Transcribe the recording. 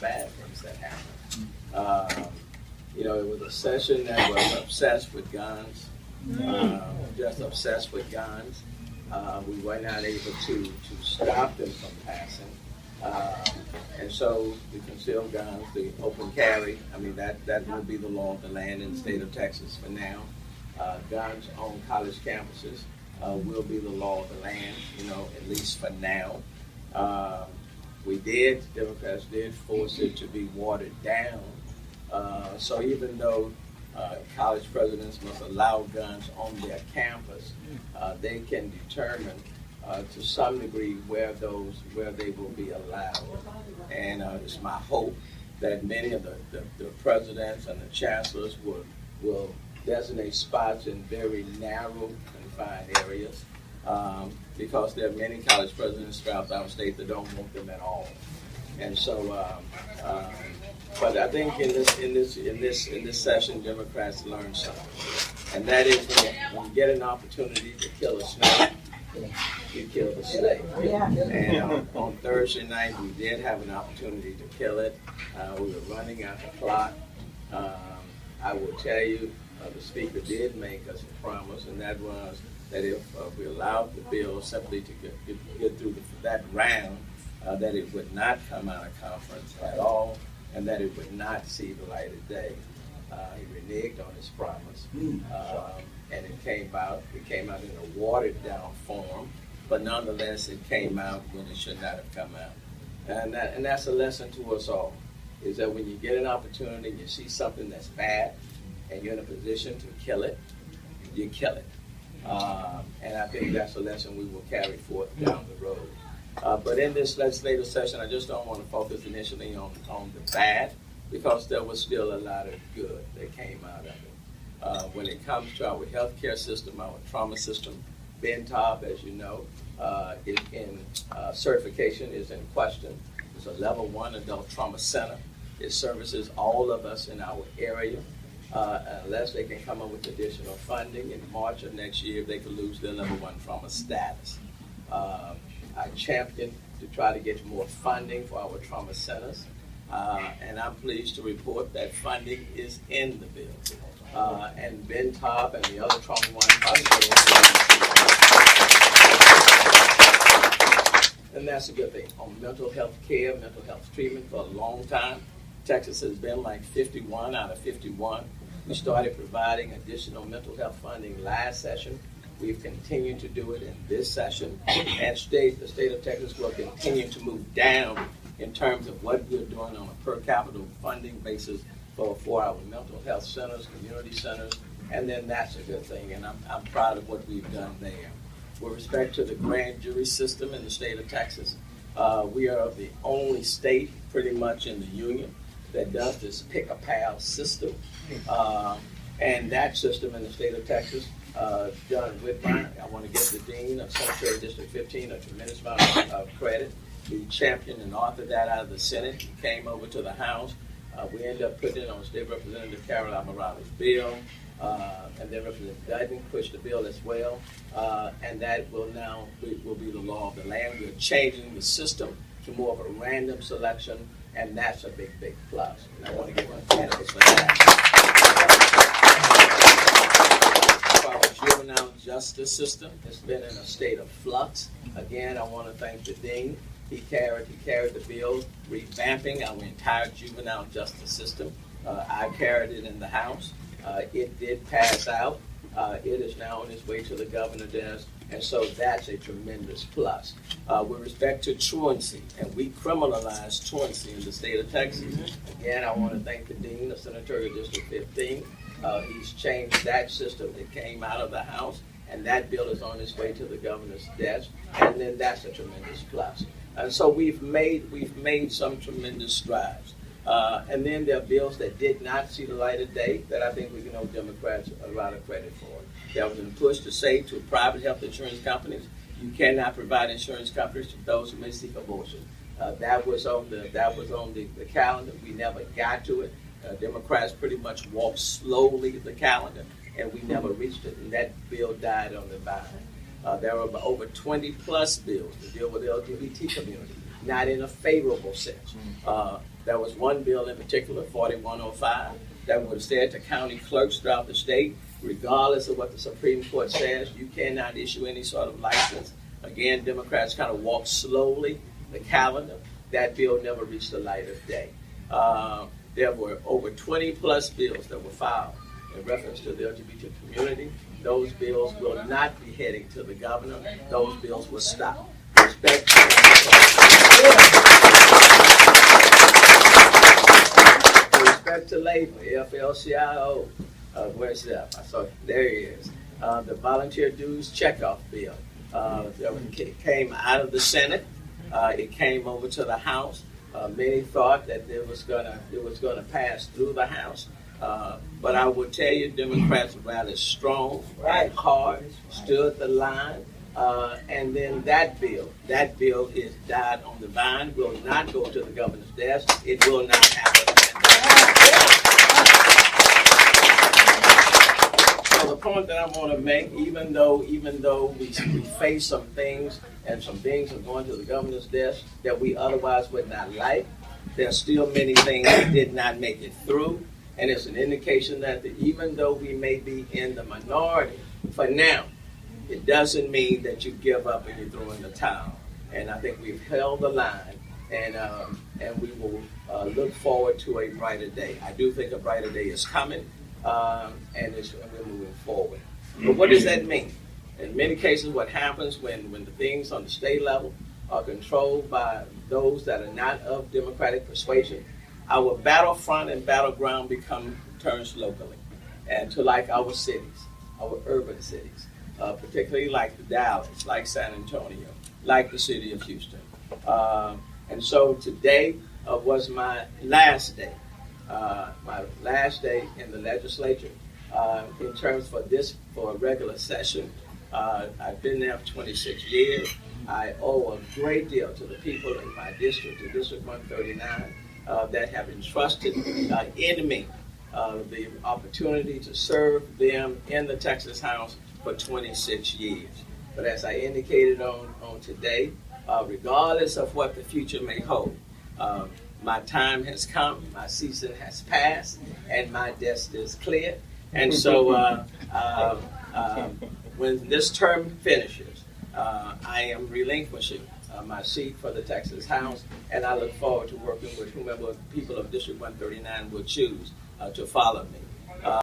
bad things that happened. It was a session that was obsessed with guns, just obsessed with guns. We were not able to stop them from passing. And so the concealed guns, the open carry, that will be the law of the land in the state of Texas for now. Guns on college campuses will be the law of the land, at least for now. Democrats did force it to be watered down. So even though college presidents must allow guns on their campus, they can determine to some degree where they will be allowed. And it's my hope that many of the presidents and the chancellors will designate spots in very narrow, confined areas, because there are many college presidents throughout our state that don't want them at all. And so, but I think in this session, Democrats learned something, and that is when you get an opportunity to kill a snake, you kill the snake. And on Thursday night, we did have an opportunity to kill it. We were running out the clock. I will tell you, the speaker did make us a promise, and that was that if we allowed the bill simply to get through that round, that it would not come out of conference at all, and that it would not see the light of day. He reneged on his promise, and it came out in a watered down form, but nonetheless it came out when it should not have come out. And that's a lesson to us all, is that when you get an opportunity and you see something that's bad and you're in a position to kill it, you kill it. And I think that's a lesson we will carry forth down the road. But in this legislative session, I just don't want to focus initially on the bad, because there was still a lot of good that came out of it. When it comes to our healthcare system, our trauma system, BENTOP, as you know, certification is in question. It's a level 1 adult trauma center. It services all of us in our area. Unless they can come up with additional funding in March of next year, they could lose their level 1 trauma status. I championed to try to get more funding for our trauma centers, and I'm pleased to report that funding is in the bill. And BENTOP and the other trauma 1 hospitals, and that's a good thing. On mental health care, mental health treatment, for a long time, Texas has been like 51 out of 51. We started providing additional mental health funding last session. We've continued to do it in this session. And the state of Texas will continue to move down in terms of what we're doing on a per capita funding basis for our mental health centers, community centers, and then that's a good thing. And I'm proud of what we've done there. With respect to the grand jury system in the state of Texas, we are the only state pretty much in the union that does this pick-a-pal system. And that system in the state of Texas, John Whitmire, I want to give the dean of Cemetery District 15 a tremendous amount of credit. He championed and authored that out of the Senate. He came over to the House. We ended up putting it on State Representative Carol Alvarado's bill, and then Representative Dutton pushed the bill as well, and that will be the law of the land. We're changing the system to more of a random selection, and that's a big, big plus. And I want to give one candidates for that. Our juvenile justice system has been in a state of flux. Again, I want to thank the dean. He carried the bill revamping our entire juvenile justice system. I carried it in the House. It did pass out. It is now on its way to the governor's desk, and so that's a tremendous plus. With respect to truancy, and we criminalize truancy in the state of Texas. Again, I want to thank the dean of Senatorial District 15. He's changed that system that came out of the House, and that bill is on its way to the governor's desk, and then that's a tremendous plus. And so we've made some tremendous strides. And then there are bills that did not see the light of day that I think we can owe Democrats a lot of credit for. There was a push to say to private health insurance companies, you cannot provide insurance coverage to those who may seek abortion. That was on the calendar. We never got to it. Democrats pretty much walked slowly the calendar, and we never reached it. And that bill died on the vine. There were over 20 plus bills to deal with the LGBT community, not in a favorable sense. There was one bill in particular, 4105, that would have said to county clerks throughout the state, regardless of what the Supreme Court says, you cannot issue any sort of license. Again, Democrats kind of walked slowly the calendar. That bill never reached the light of day. There were over 20 plus bills that were filed in reference to the LGBT community. Those bills will not be heading to the governor. Those bills will stop. Respect to labor, AFL-CIO. Where's that? I saw there he is. The volunteer dues checkoff bill. It came out of the Senate. It came over to the House. Many thought that it was gonna pass through the House, but I will tell you, Democrats rallied strong and hard, stood the line, and then that bill is died on the vine. Will not go to the governor's desk. It will not happen. So the point that I want to make, even though we face some things and some things are going to the governor's desk that we otherwise would not like, there's still many things that did not make it through, and it's an indication that even though we may be in the minority for now, it doesn't mean that you give up and you throw in the towel. And I think we've held the line, and we will look forward to a brighter day. I do think a brighter day is coming, and we're moving forward. But what does that mean? In many cases, what happens when the things on the state level are controlled by those that are not of Democratic persuasion, our battlefront and battleground turns locally, and to like our cities, our urban cities, particularly like Dallas, like San Antonio, like the city of Houston. And so today was my last day in the legislature in terms for a regular session. I've been there for 26 years. I owe a great deal to the people in my district, in District 139, that have entrusted in me the opportunity to serve them in the Texas House for 26 years. But as I indicated on today, regardless of what the future may hold, my time has come, my season has passed, and my desk is clear. And so when this term finishes, I am relinquishing my seat for the Texas House, and I look forward to working with whomever people of District 139 will choose to follow me.